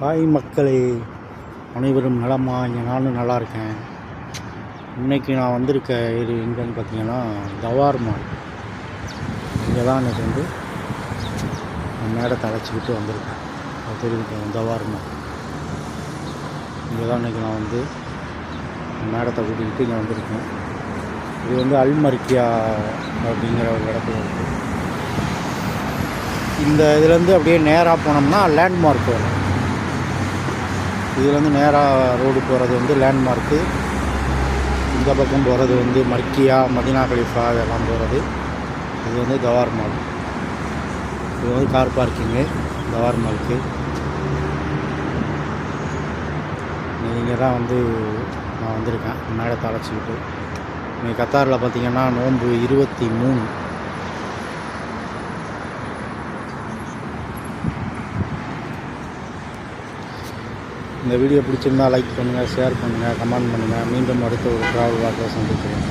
Hi மக்களே, அனைவரும் நலமா? இங்கே நானும் நல்லா இருக்கேன். இன்றைக்கி நான் வந்திருக்க இது எங்கேன்னு பார்த்தீங்கன்னா ஜவார் மால். இங்கே தான் இன்றைக்கி வந்து மேடத்தை அழைச்சிக்கிட்டு வந்திருக்கேன். தெரிவிக்கிறேன், ஜவார் மால். இங்கே தான் இன்றைக்கி நான் வந்து மேடத்தை கூட்டிக்கிட்டு இங்கே வந்திருக்கேன். இது வந்து அல்மர்க்கியா அப்படிங்கிற ஒரு இடத்துல இருக்குது. இந்த இதுலேருந்து அப்படியே நேராக போனோம்னா லேண்ட்மார்க் வரும். இதுலேருந்து நேராக ரோடு போகிறது வந்து லேண்ட்மார்க்கு, இந்த பக்கம் போகிறது வந்து மர்க்கியா, மதினா கலிஃபா இதெல்லாம் போகிறது. இது வந்து ஜவார் மால். இது வந்து கார் பார்க்கிங்கு ஜவார் மாலுக்கு. இங்கே தான் வந்து நான் வந்திருக்கேன் மேடத்தை அழைச்சிக்கிட்டு. இங்கே கத்தாரில் பார்த்திங்கன்னா நோன்பு 23. இந்த வீடியோ பிடிச்சிருந்தால் லைக் பண்ணுங்கள், ஷேர் பண்ணுங்கள், கமெண்ட் பண்ணுங்கள். மீண்டும் அடுத்த ஒரு ட்ராவல் வார்த்தை சந்திக்கிறேன்.